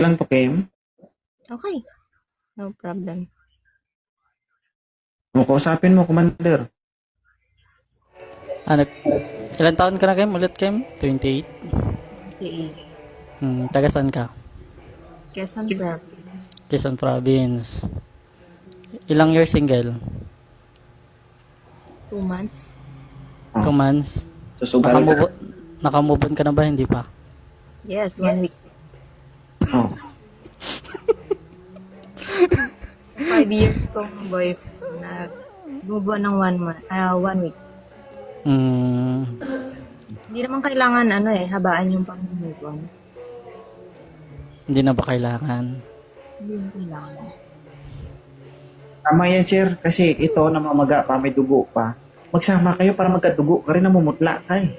lang to, Kim. Okay. No problem. Kausapin mo, Commander. Ano, ilan taon ka na, Kim? Ulit, Kim? 28? Okay. Taga saan ka? Quezon Province. Quezon Province. Ilang years single? 2 months. 2 months? Susugal ka. Nakamove on ka na ba? Hindi pa? Yes, 1 week. Oh. 5 years kong boyfriend na move on ng 1 week. Hindi naman kailangan habaan yung pang-move on. Hindi na ba kailangan? Hindi naman kailangan. Tama yan, sir. Kasi ito, namamaga pa, may dugo pa. Magsama kayo para magkadugo ka rin, namumutla ka eh.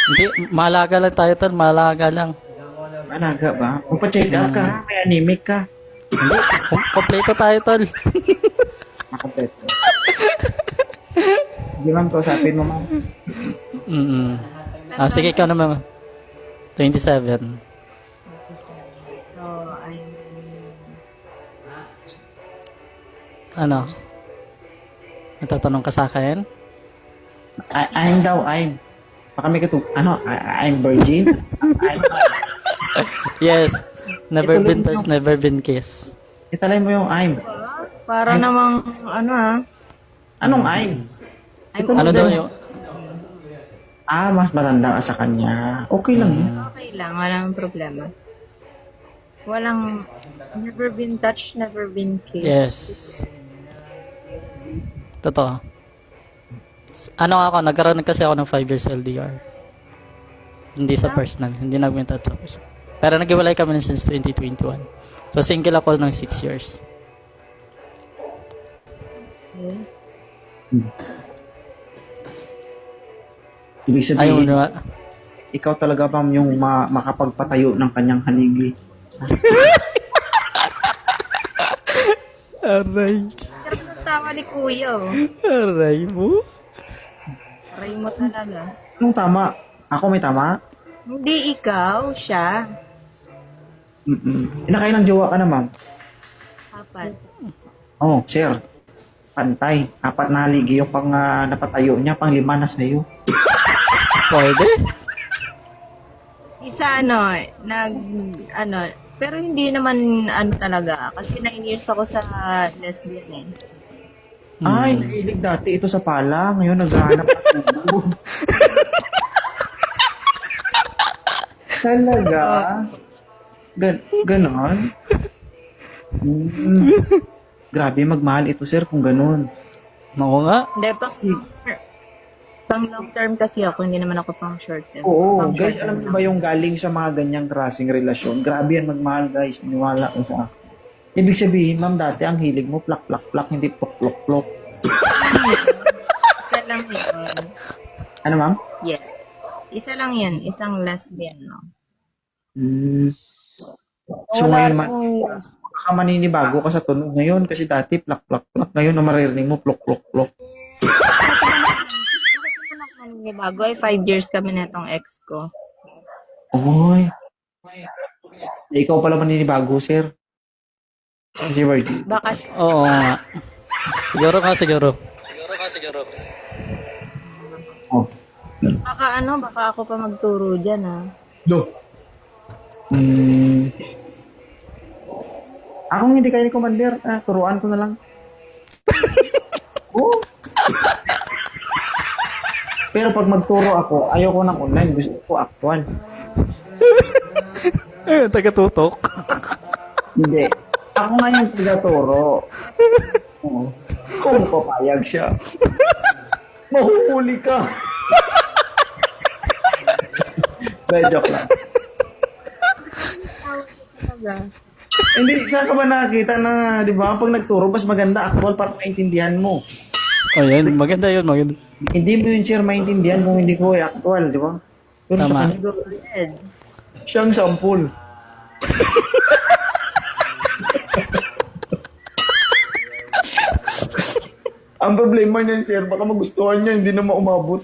Hindi, malaga lang tayo tol, malaga lang. Alaga ba? Kung pa-check up ka, ha? May anemic ka. Hindi, kompleto tayo tol. Nakompleto. Hindi ma'am, kausapin mo ma'am. Sige, ikaw naman. 27. So, Ano? Natatanong ka sa akin? I'm daw, I'm. Baka may I'm virgin. Yes. Never Ituloy been mo. touched, never been kissed. Italay mo yung I'm. para namang, Anong I'm? Ito Ano lang daw din. yung... Mas matanda ka sa kanya. Okay lang yan. okay lang, walang problema. Walang, never been touched, never been kissed. Yes. Totoo. Nagkaroon kasi ako ng 5 years LDR. Hindi sa personal, hindi nag-mental tapos. Pero naghiwalay kami na since 2021. So single ako ng 6 years. Okay. Ibig Ayaw sabihin, na. ikaw talaga ma'am yung makapagpatayo ng kanyang haligi. Aray. Pero tama ni Kuya, Aray mo. Aray mo talaga. Anong tama? Ako may tama? Hindi ikaw, siya. Inakailang jowa ka na ma'am? 4. Oh, sir. Pantay. 4 na haligi yung pang napatayo niya, pang 5 na sa'yo. Pwede? Isa pero hindi naman talaga. Kasi 9 years ako sa lesbian eh. Ay, nahilig dati ito sa pala. Ngayon, naghahanap ng tubo. Talaga? Ganon? Grabe, magmahal ito, sir, kung ganon. Oo nga. Hindi, pang long term kasi ako, hindi naman ako pang short term. Oo, Pang guys, short alam term niyo ba yung galing sa mga ganyang klaseng relasyon? Grabe yan magmahal, guys. Maniwala ko sa akin. Ibig sabihin, ma'am, dati ang hilig mo, plak, plak, plak, hindi plok, plok, plok. Isa lang yun. Ano, ma'am? Yes. Isa lang yun. Isang lesbian, no? So, ngayon, baka maninibago ka sa tunog ngayon kasi dati plak, plak, plak. Ngayon, na maririnig mo, plok, plok, plok. Bago ay 5 years kami na itong ex ko. Oy. Ikaw pala maninibago, sir. Si Virgie. Baka, Oo nga. Siguro. Oh. baka ako pa magturo dyan, ha? Lo. Akong hindi kayo ni Commander, turuan ko na lang. Oh. Pero pag magturo ako, ayoko ng online, gusto ko actual. Taga-tutok. Hindi. Ako nga yung taga-turo. Oo. Kung papayag siya. Mahuhuli ka. Dahil joke lang. Hindi, saan ka ba nakakita na, di ba, pag nagturo, mas maganda actual para maintindihan mo. Oh, yan. Maganda yun, maganda. Hindi mo yun, sir, maintindihan kung hindi ko actual, di ba? Pero sa Tama. kanya, siyang sample. Ang problema niyan, sir, baka magustuhan niya, hindi na maumabot.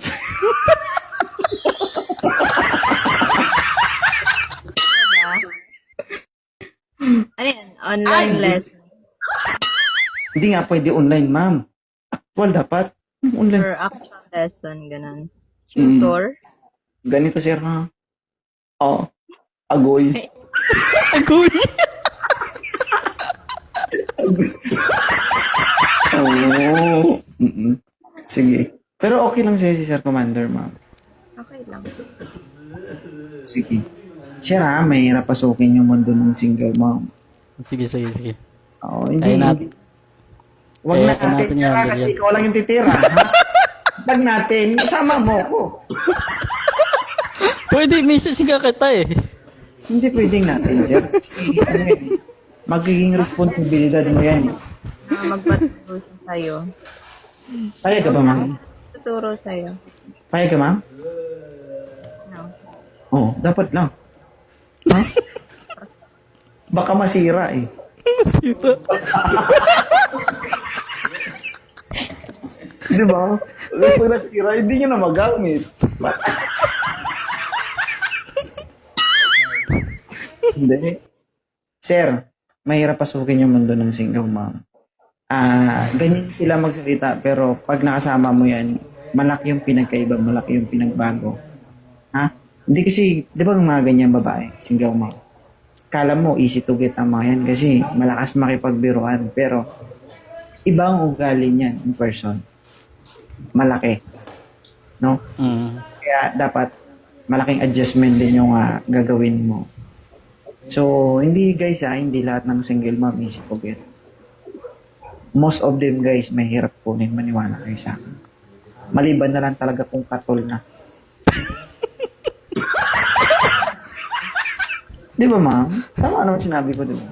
Online lesson Hindi nga pwede online, ma'am. Actual dapat. Online. or actual lesson, ganun. Tutor? Ganito, sir, ha? Oo. Agoy. Agoy! Oo. Sige. Pero okay lang siya si Sir Commander, ma'am. Okay lang. Sige. Sir, ha? Mahirap pasukin yung mundo ng single mom. Sige. Oo, hindi. Kaya natin. Wag Kaya na natin, natin sir, yan, ha? ganyan. Kasi ikaw lang yung titira, ha? Wag natin. Isama mo ko. Pwede, message ka kita eh. Hindi pwedeng natin, sir. Kasi, ano yan, magiging responsibilidad mo yan. Magpaturo siya sa'yo. Payag ka ba, ma'am? Tuturo sa'yo. Payag ka, ma'am? No. Oo, dapat lang. Ha? Baka masira eh. Di ba? Tapos pag nasira, hindi nyo na magamit. Hindi. Sir, mahirap pasukin yung mundo ng single mom. Ganyan sila magsalita, pero pag nakasama mo yan, malaki yung pinagkaiba, malaki yung pinagbago. Ha? Hindi kasi, di ba ang mga ganyan babae, single mom? Kala mo, easy to get ang mga yan kasi malakas makipagbiruan. Pero, iba ang ugali niyan in person. Malaki. No? Kaya dapat, malaking adjustment din yung gagawin mo. So, hindi guys hindi lahat ng single mom easy to get. Most of them guys, may hirap kunin, maniwala kayo sa akin. Maliban na lang talaga kung katol na. Di ba, ma'am? Tama naman sinabi ko, di ba?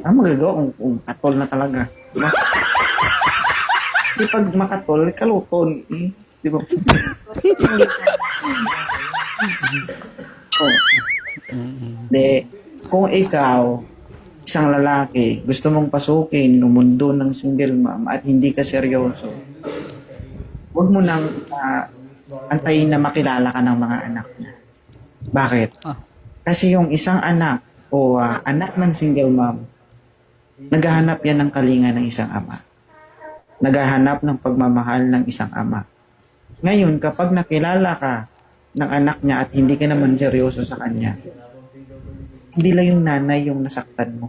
Ano magagawa kung katol na talaga? Di ba? Di pag makatol, kaluton. Di ba? Di, kung ikaw, isang lalaki, gusto mong pasukin yung mundo ng single mom at hindi ka seryoso, huwag mo nang antayin na makilala ka ng mga anak niya. Bakit? Kasi yung isang anak o anak ng single mom, naghahanap yan ng kalinga ng isang ama. Naghahanap ng pagmamahal ng isang ama. Ngayon, kapag nakilala ka ng anak niya at hindi ka naman seryoso sa kanya, hindi lang yung nanay yung nasaktan mo.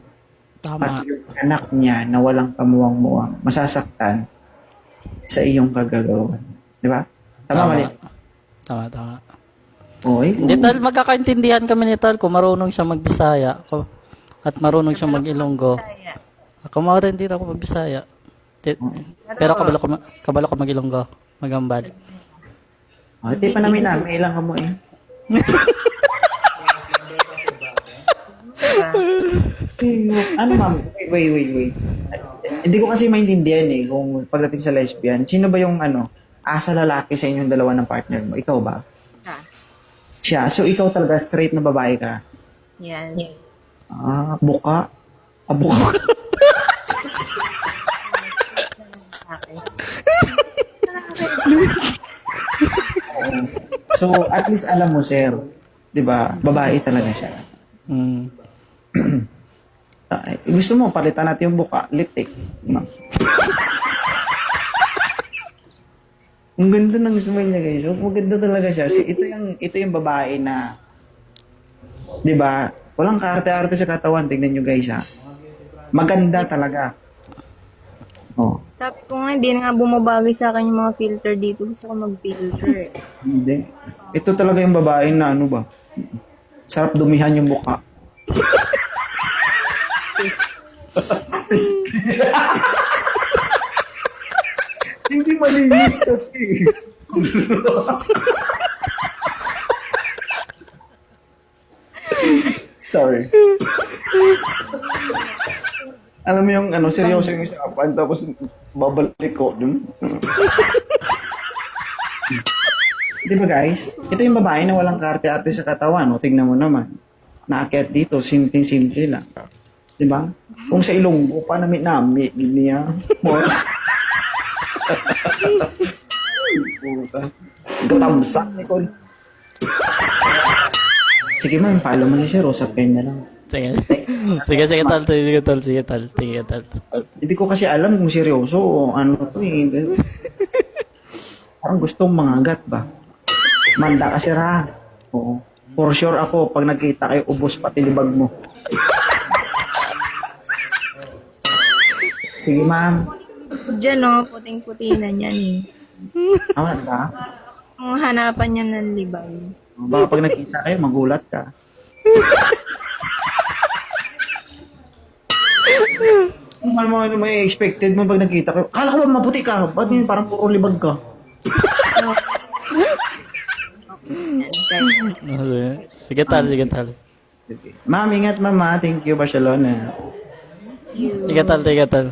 Tama. Pati yung anak niya na walang kamuwang-muwang, masasaktan sa iyong kagagawan. Di ba? Tama, mali? Tama. Oy, Hindi, Tal, magkakaintindihan kami ni Tal kung marunong siya magbisaya at marunong siya mag-Ilonggo. Kaya, Ako rin din ako magbisaya. Pero kabalo ko mag-Ilonggo, magambal. di pa namin ilang ka mo eh. Ano ma'am? Wait. Hindi ko kasi maintindihan eh kung pagdating sa lesbian, sino ba yung asa lalaki sa inyong dalawa ng partner mo? Ikaw ba? Siya. So ikaw talaga straight na babae ka? Yes. Buka? Buka? Okay. So at least alam mo sir, 'di ba? Babae talaga siya. Gusto mo palitan natin yung buka, lipstick. Ang ganda ng smile niya guys. So, maganda talaga siya. Ito yung babae na 'di ba? Walang kaarte-arte sa katawan. Tingnan niyo guys Maganda talaga. Oh. Sabi ko nga, hindi na nga bumabagay sa akin yung mga filter dito. Gusto ko mag-filter. Hindi. Ito talaga yung babae na ano ba? Sarap dumihan yung mukha. Hindi malinis kasi. Sorry. Alam mo yung seryoso yung usapan tapos babalik ko dun. Di ba guys? Ito yung babae na walang karte-arte sa katawan. O, tingnan mo naman. Naakyat dito, simple lang. Di ba? Kung sa Ilonggo pa nami niya. Puta. Gatamsak, Nicole. Sige ma'am, follow mo si Sir. Usap kayo na lang. Sige. Sige, tol. Sige, tol. Hindi ko kasi alam kung seryoso o ano to eh. Parang gustong mangagat ba? Manda ka sira. Oo. For sure ako, pag nagkita kayo, ubos pati libag mo. Sige, ma'am. Diyan, no, puting-puti na niyan eh. Tama ba? Ang hanapan niya ng libay. Baka pag nakita kayo, magulat ka. Ano may expected mo pag nakita kayo? Kala ko ba maputi ka? Ba't yun parang puro libag ka? Yan, guys. Sige, tol. Ma'am, ingat mama. Thank you, Barcelona. You. Sige, tol.